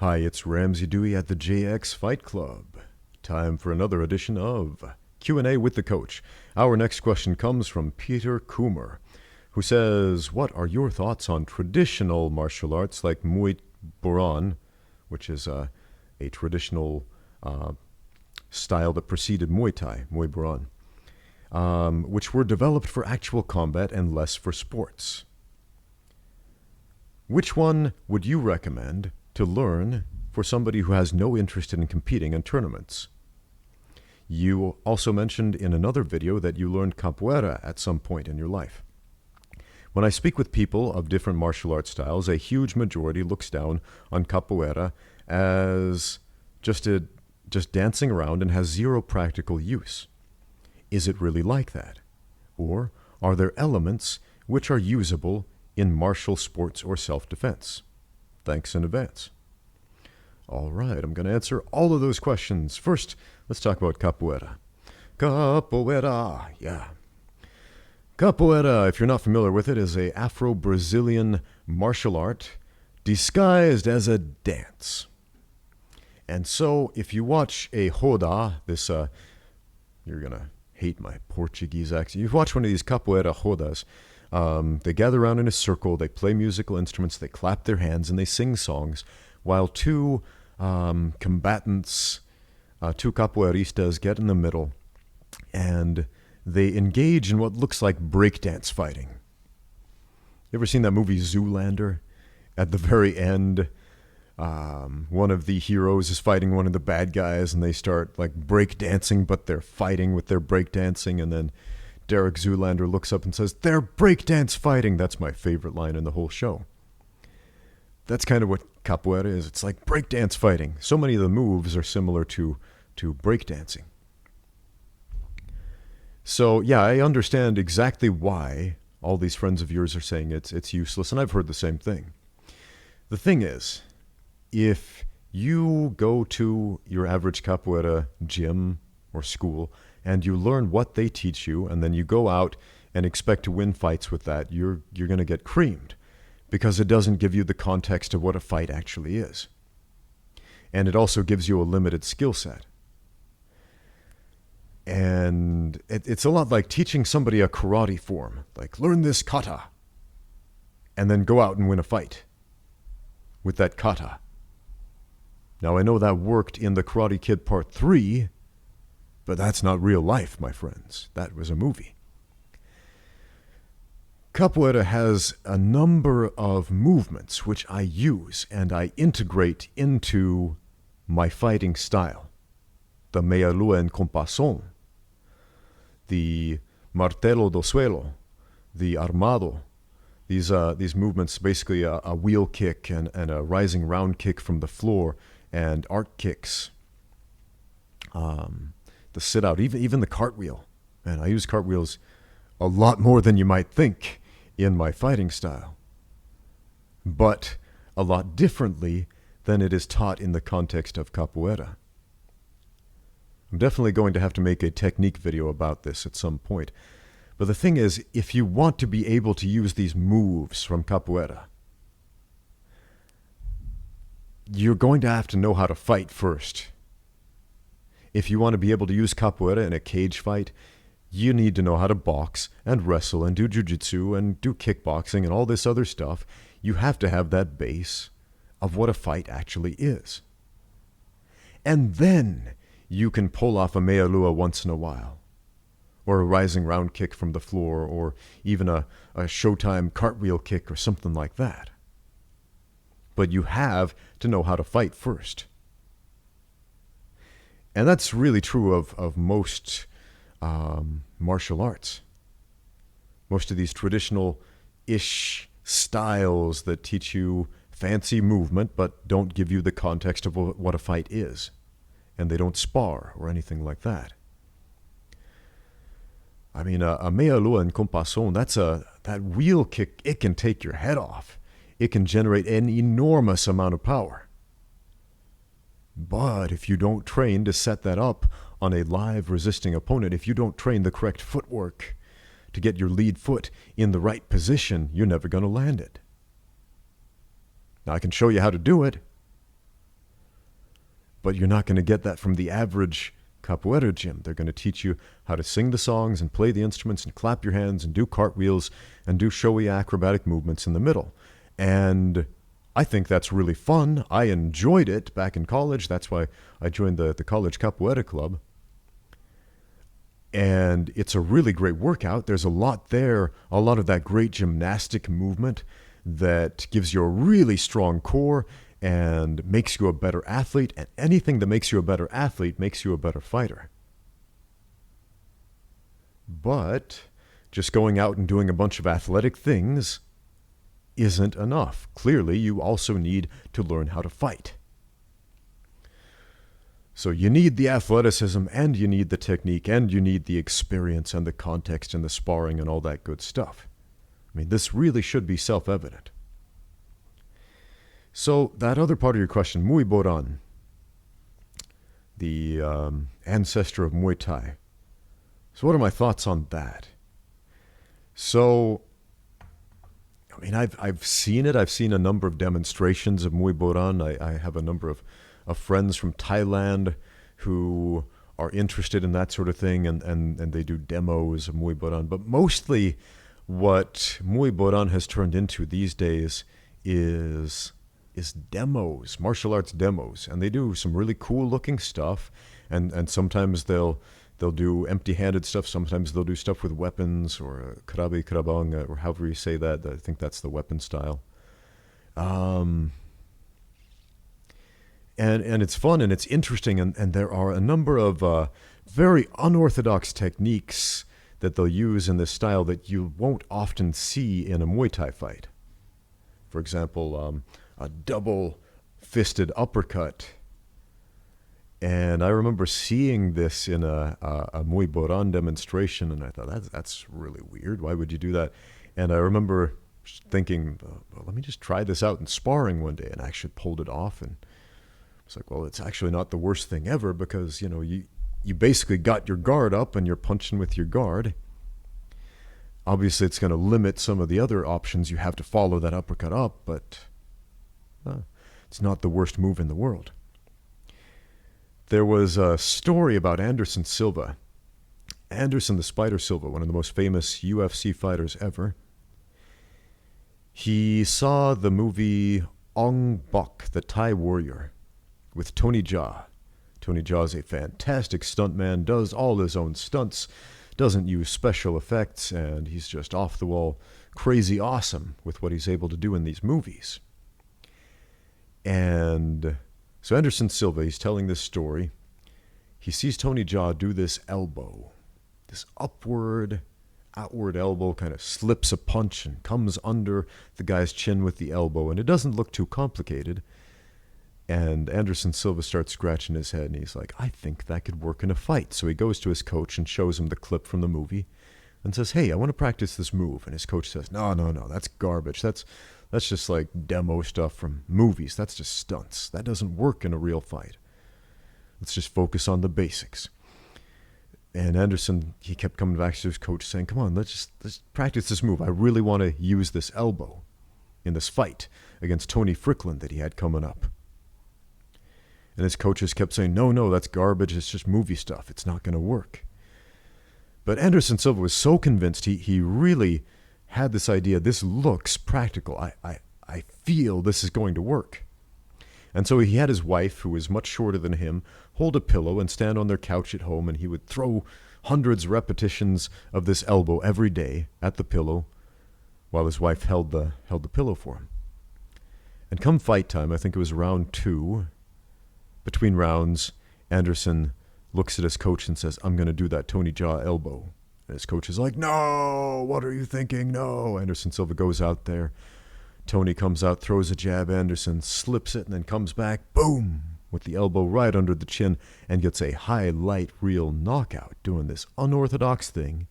Hi, it's Ramsey Dewey at the JX Fight Club. Time for another edition of Q&A with the Coach. Our next question comes from Peter Coomer, who says, what are your thoughts on traditional martial arts like Muay Boran, which is a traditional style that preceded Muay Thai, Muay Boran, which were developed for actual combat and less for sports? Which one would you recommend to learn for somebody who has no interest in competing in tournaments? You also mentioned in another video that you learned capoeira at some point in your life. When I speak with people of different martial arts styles, a huge majority looks down on capoeira as just dancing around and has zero practical use. Is it really like that? Or are there elements which are usable in martial sports or self-defense? Thanks in advance. All right, I'm going to answer all of those questions. First, let's talk about capoeira. Capoeira, yeah. Capoeira, if you're not familiar with it, is a Afro-Brazilian martial art disguised as a dance. And so, if you watch a roda, you're going to hate my Portuguese accent. You watch one of these capoeira rodas, they gather around in a circle, they play musical instruments, they clap their hands, and they sing songs, while two combatants, two capoeiristas, get in the middle, and they engage in what looks like breakdance fighting. You ever seen that movie Zoolander? At the very end, one of the heroes is fighting one of the bad guys, and they start like breakdancing, but they're fighting with their breakdancing, and then Derek Zoolander looks up and says, "They're breakdance fighting." That's my favorite line in the whole show. That's kind of what capoeira is. It's like breakdance fighting. So many of the moves are similar to breakdancing. So yeah, I understand exactly why all these friends of yours are saying it's useless, and I've heard the same thing. The thing is, if you go to your average capoeira gym or school and you learn what they teach you, and then you go out and expect to win fights with that, you're going to get creamed, because it doesn't give you the context of what a fight actually is. And it also gives you a limited skill set. And it's a lot like teaching somebody a karate form, like learn this kata, and then go out and win a fight with that kata. Now, I know that worked in The Karate Kid Part 3, but that's not real life, my friends. That was a movie. Capoeira has a number of movements which I use and I integrate into my fighting style. The meia lua en compação, the martelo do suelo, the armado. These movements, basically a wheel kick and a rising round kick from the floor, and arc kicks, the sit out, even the cartwheel. And I use cartwheels a lot more than you might think in my fighting style, but a lot differently than it is taught in the context of capoeira. I'm definitely going to have to make a technique video about this at some point. But the thing is, if you want to be able to use these moves from capoeira, you're going to have to know how to fight first. If you want to be able to use capoeira in a cage fight, you need to know how to box and wrestle and do jiu-jitsu and do kickboxing and all this other stuff. You have to have that base of what a fight actually is. And then you can pull off a meia lua once in a while, or a rising round kick from the floor, or even a Showtime cartwheel kick or something like that. But you have to know how to fight first. And that's really true of most martial arts. Most of these traditional-ish styles that teach you fancy movement but don't give you the context of what a fight is. And they don't spar or anything like that. I mean, a meia lua en compação, that wheel kick, it can take your head off. It can generate an enormous amount of power. But if you don't train to set that up on a live resisting opponent, if you don't train the correct footwork to get your lead foot in the right position, you're never going to land it. Now, I can show you how to do it, But you're not going to get that from the average capoeira gym. They're going to teach you how to sing the songs and play the instruments and clap your hands and do cartwheels and do showy acrobatic movements in the middle. And I think that's really fun. I enjoyed it back in college. That's why I joined the college capoeira club. And it's a really great workout. There's a lot there, a lot of that great gymnastic movement that gives you a really strong core and makes you a better athlete. And anything that makes you a better athlete makes you a better fighter. But just going out and doing a bunch of athletic things isn't enough. Clearly, you also need to learn how to fight. So you need the athleticism, and you need the technique, and you need the experience and the context and the sparring and all that good stuff. I mean, this really should be self-evident. So that other part of your question, Muay Boran, the ancestor of Muay Thai. So what are my thoughts on that? So, I mean, I've seen it. I've seen a number of demonstrations of Muay Boran. I have a number of friends from Thailand who are interested in that sort of thing, and they do demos of Muay Boran. But mostly what Muay Boran has turned into these days is demos, martial arts demos. And they do some really cool looking stuff, and sometimes they'll do empty-handed stuff. Sometimes they'll do stuff with weapons, or karabi, karabang, or however you say that. I think that's the weapon style. And it's fun and it's interesting, and there are a number of very unorthodox techniques that they'll use in this style that you won't often see in a Muay Thai fight. For example, a double-fisted uppercut. And I remember seeing this in a Muay Boran demonstration, and I thought, that's really weird. Why would you do that? And I remember thinking, well, let me just try this out in sparring one day, and I actually pulled it off, and it's like, well, it's actually not the worst thing ever, because, you know, you basically got your guard up and you're punching with your guard. Obviously, it's going to limit some of the other options you have to follow that uppercut up, but it's not the worst move in the world. There was a story about Anderson Silva. Anderson the Spider Silva, one of the most famous UFC fighters ever. He saw the movie Ong Bak, the Thai Warrior, with Tony Jaa. Tony Jaa is a fantastic stuntman, does all his own stunts, doesn't use special effects, and he's just off the wall, crazy awesome with what he's able to do in these movies. And so Anderson Silva, he's telling this story. He sees Tony Jaa do this elbow, this outward elbow, kind of slips a punch and comes under the guy's chin with the elbow, and it doesn't look too complicated. And Anderson Silva starts scratching his head, and he's like, I think that could work in a fight. So he goes to his coach and shows him the clip from the movie and says, hey, I want to practice this move. And his coach says, no, that's garbage. That's just like demo stuff from movies. That's just stunts. That doesn't work in a real fight. Let's just focus on the basics. And Anderson, he kept coming back to his coach saying, come on, let's practice this move. I really want to use this elbow in this fight against Tony Strickland that he had coming up. And his coaches kept saying, no, that's garbage. It's just movie stuff. It's not going to work. But Anderson Silva was so convinced. He really had this idea. This looks practical. I feel this is going to work. And so he had his wife, who was much shorter than him, hold a pillow and stand on their couch at home, and he would throw hundreds of repetitions of this elbow every day at the pillow while his wife held the pillow for him. And come fight time, I think it was round 2, between rounds, Anderson looks at his coach and says, I'm going to do that Tony Jaa elbow. And his coach is like, no, what are you thinking? No. Anderson Silva goes out there. Tony comes out, throws a jab. Anderson slips it and then comes back, boom, with the elbow right under the chin, and gets a highlight reel knockout doing this unorthodox thing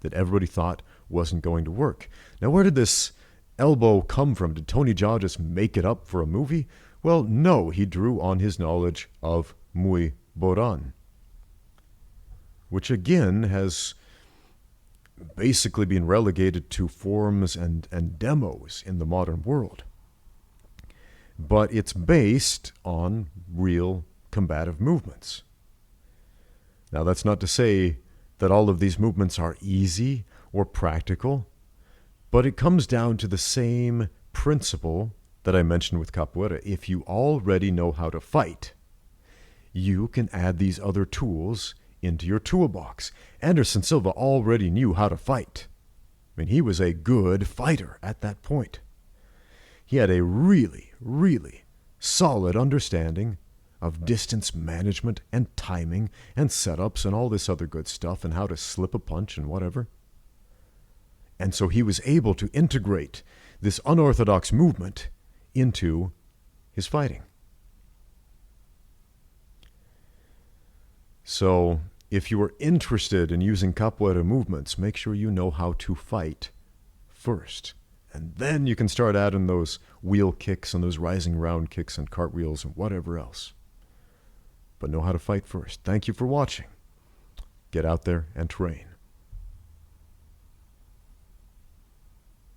that everybody thought wasn't going to work. Now, where did this elbow come from? Did Tony Jaa just make it up for a movie? Well, no, he drew on his knowledge of Muay Boran, which again has basically been relegated to forms and demos in the modern world. But it's based on real combative movements. Now, that's not to say that all of these movements are easy or practical, but it comes down to the same principle that I mentioned with capoeira. If you already know how to fight, you can add these other tools into your toolbox. Anderson Silva already knew how to fight. I mean, he was a good fighter at that point. He had a really, really solid understanding of distance management and timing and setups and all this other good stuff and how to slip a punch and whatever. And so he was able to integrate this unorthodox movement into his fighting. So if you are interested in using capoeira movements, make sure you know how to fight first. And then you can start adding those wheel kicks and those rising round kicks and cartwheels and whatever else. But know how to fight first. Thank you for watching. Get out there and train.